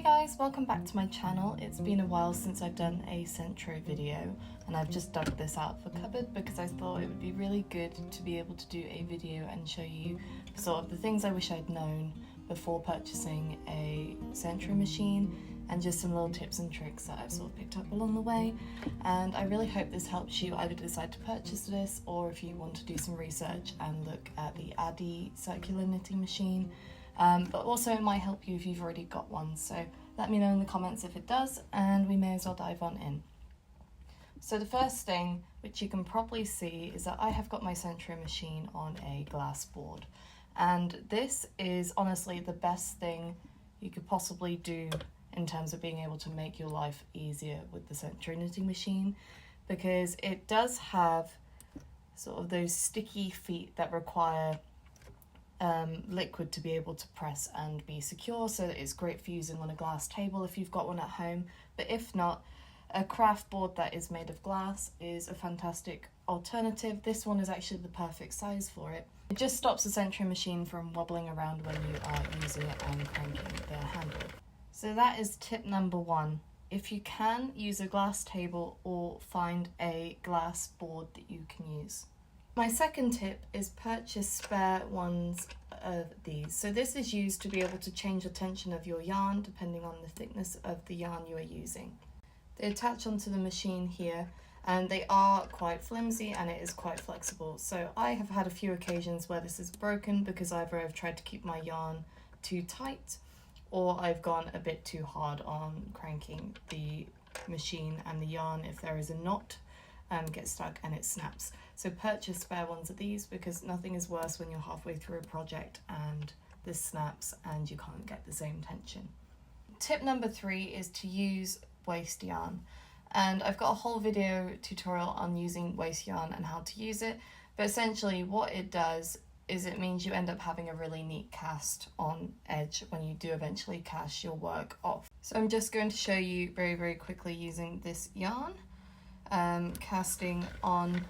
guys, welcome back to my channel. It's been a while since I've done a Sentro video and I've just dug this out of a cupboard because I thought it would be really good to be able to do a video and show you sort of the things I wish I'd known before purchasing a Sentro machine and just some little tips and tricks that I've sort of picked up along the way. And I really hope this helps you either decide to purchase this or if you want to do some research and look at the Addi circular knitting machine. But also it might help you if you've already got one, so let me know in the comments if it does and we may as well dive on in. So the first thing, which you can probably see, is that I have got my Sentro machine on a glass board, and this is honestly the best thing you could possibly do in terms of being able to make your life easier with the Sentro knitting machine, because it does have sort of those sticky feet that require liquid to be able to press and be secure, so that it's great for using on a glass table if you've got one at home. But if not, a craft board that is made of glass is a fantastic alternative. This one is actually the perfect size for it. It just stops the Sentro machine from wobbling around when you are using it and cranking the handle. So that is tip number one. If you can, use a glass table or find a glass board that you can use. My second tip is purchase spare ones of these. So this is used to be able to change the tension of your yarn depending on the thickness of the yarn you are using. They attach onto the machine here and they are quite flimsy and it is quite flexible. So I have had a few occasions where this is broken because either I've tried to keep my yarn too tight or I've gone a bit too hard on cranking the machine, and the yarn, if there is a knot, gets stuck and it snaps. So purchase spare ones of these, because nothing is worse when you're halfway through a project and this snaps and you can't get the same tension. Tip number 3 is to use waste yarn, and I've got a whole video tutorial on using waste yarn and how to use it, but essentially what it does is it means you end up having a really neat cast on edge when you do eventually cast your work off. So I'm just going to show you very quickly using this yarn. Casting on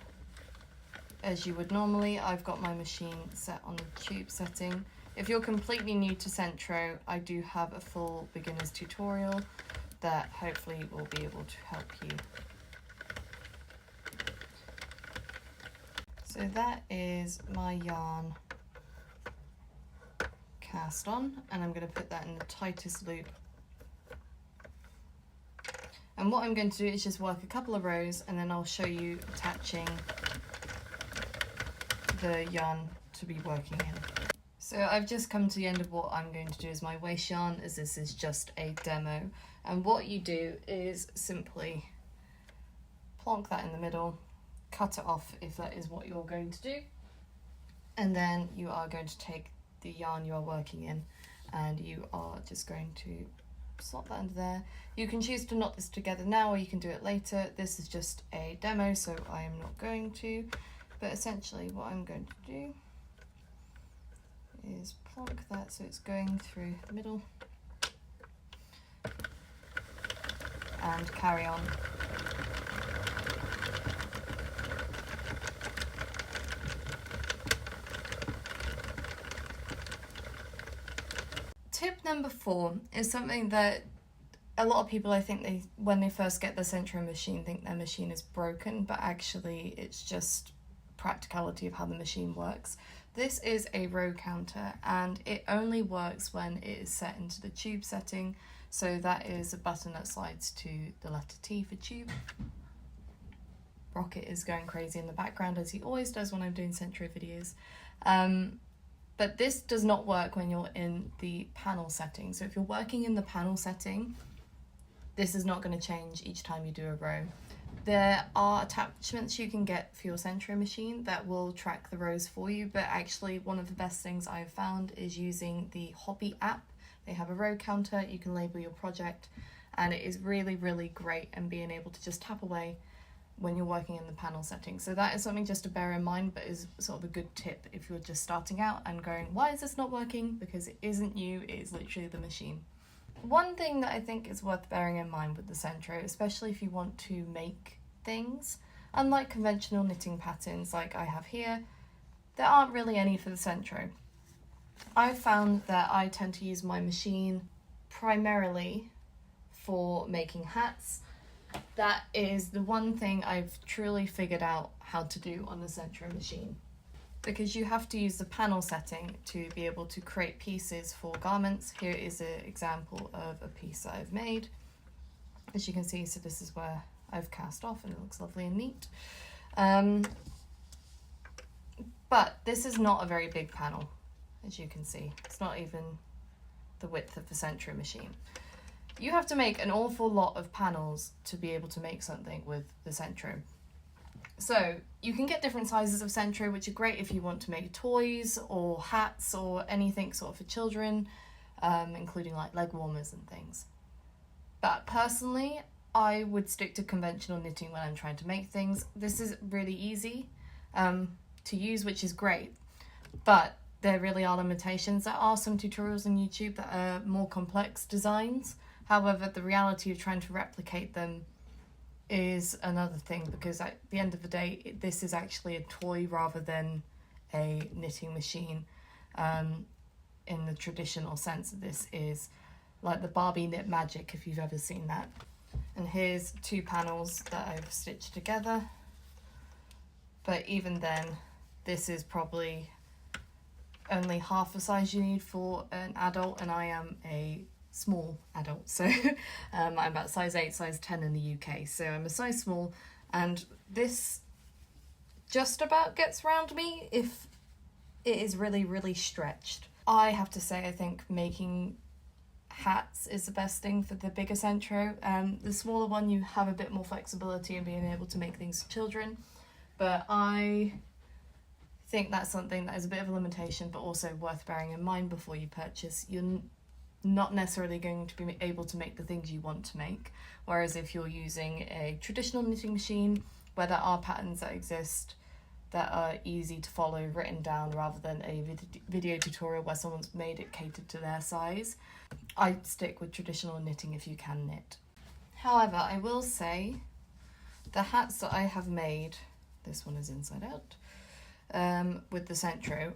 as you would normally. I've got my machine set on the tube setting. If you're completely new to Sentro, I do have a full beginner's tutorial that hopefully will be able to help you. So that is my yarn cast on, and I'm going to put that in the tightest loop. And what I'm going to do is just work a couple of rows and then I'll show you attaching the yarn to be working in. So I've just come to the end of what I'm going to do as my waste yarn, as this is just a demo. And what you do is simply plonk that in the middle, cut it off if that is what you're going to do, and then you are going to take the yarn you are working in and you are just going to slot that under there. You can choose to knot this together now or you can do it later. This is just a demo, so I am not going to, but essentially what I'm going to do is plonk that so it's going through the middle and carry on. Tip number 4 is something that a lot of people, I think, when they first get the Sentro machine, think their machine is broken, but actually it's just practicality of how the machine works. This is a row counter and it only works when it is set into the tube setting. So that is a button that slides to the letter T for tube. Rocket is going crazy in the background, as he always does when I'm doing Sentro videos. But this does not work when you're in the panel setting. So if you're working in the panel setting, this is not going to change each time you do a row. There are attachments you can get for your Sentro machine that will track the rows for you, but actually one of the best things I've found is using the Hobby app. They have a row counter, you can label your project, and it is really great, and being able to just tap away when you're working in the panel setting. So that is something just to bear in mind, but is sort of a good tip if you're just starting out and going, why is this not working? Because it isn't you, it is literally the machine. One thing that I think is worth bearing in mind with the Sentro, especially if you want to make things, unlike conventional knitting patterns like I have here, there aren't really any for the Sentro. I've found that I tend to use my machine primarily for making hats. That is the one thing I've truly figured out how to do on the Sentro machine, because you have to use the panel setting to be able to create pieces for garments. Here is an example of a piece that I've made. As you can see, so this is where I've cast off and it looks lovely and neat. But this is not a very big panel, as you can see. It's not even the width of the Sentro machine. You have to make an awful lot of panels to be able to make something with the Sentro. So you can get different sizes of Sentro, which are great if you want to make toys or hats or anything sort of for children, including like leg warmers and things. But personally, I would stick to conventional knitting when I'm trying to make things. This is really easy to use, which is great, but there really are limitations. There are some tutorials on YouTube that are more complex designs. However, the reality of trying to replicate them is another thing, because at the end of the day, this is actually a toy rather than a knitting machine. In the traditional sense, this is like the Barbie knit magic, if you've ever seen that. And here's 2 panels that I've stitched together. But even then, this is probably only half the size you need for an adult, and I am a small adult, so I'm about size 8, size 10 in the UK, so I'm a size small, and this just about gets around me if it is really, really stretched. I have to say, I think making hats is the best thing for the bigger Sentro. The smaller one, you have a bit more flexibility in being able to make things for children, but I think that's something that is a bit of a limitation, but also worth bearing in mind before you purchase. You're not necessarily going to be able to make the things you want to make, whereas if you're using a traditional knitting machine where there are patterns that exist that are easy to follow, written down, rather than a video tutorial where someone's made it catered to their size, I'd stick with traditional knitting if you can knit. However, I will say the hats that I have made, this one is inside out, with the Sentro,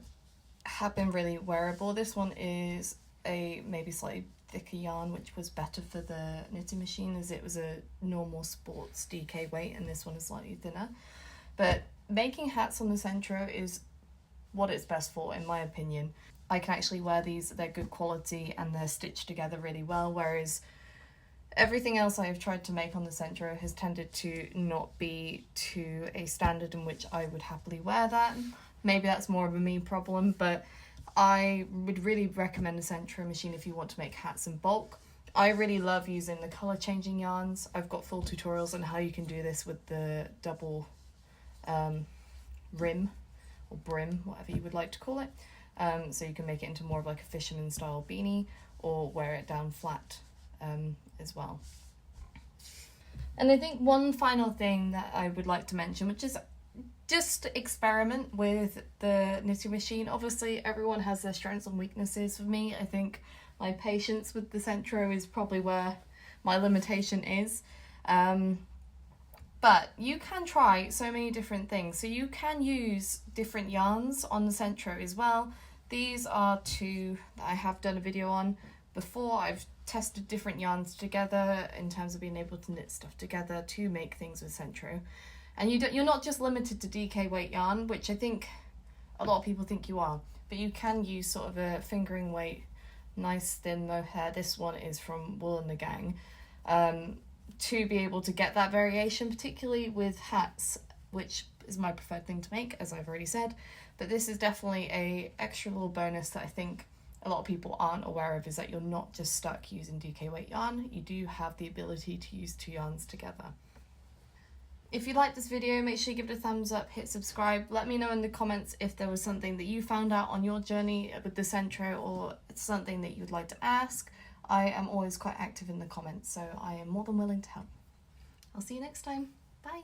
have been really wearable. This one is a maybe slightly thicker yarn, which was better for the knitting machine, as it was a normal sports DK weight, and this one is slightly thinner. But making hats on the Sentro is what it's best for, in my opinion. I can actually wear these, they're good quality and they're stitched together really well, whereas everything else I have tried to make on the Sentro has tended to not be to a standard in which I would happily wear that. Maybe that's more of a me problem, but I would really recommend a Sentro machine if you want to make hats in bulk. I really love using the colour changing yarns. I've got full tutorials on how you can do this with the double rim or brim, whatever you would like to call it. So you can make it into more of like a fisherman style beanie, or wear it down flat as well. And I think one final thing that I would like to mention, which is just experiment with the knitting machine. Obviously, everyone has their strengths and weaknesses. For me, I think my patience with the Sentro is probably where my limitation is. But you can try so many different things. So you can use different yarns on the Sentro as well. These are 2 that I have done a video on before. I've tested different yarns together in terms of being able to knit stuff together to make things with Sentro. And you're not just limited to DK weight yarn, which I think a lot of people think you are, but you can use sort of a fingering weight, nice thin mohair. This one is from Wool and the Gang, to be able to get that variation, particularly with hats, which is my preferred thing to make, as I've already said. But this is definitely a extra little bonus that I think a lot of people aren't aware of, is that you're not just stuck using DK weight yarn. You do have the ability to use 2 yarns together. If you liked this video, make sure you give it a thumbs up, hit subscribe. Let me know in the comments if there was something that you found out on your journey with the Sentro, or something that you'd like to ask. I am always quite active in the comments, so I am more than willing to help. I'll see you next time. Bye.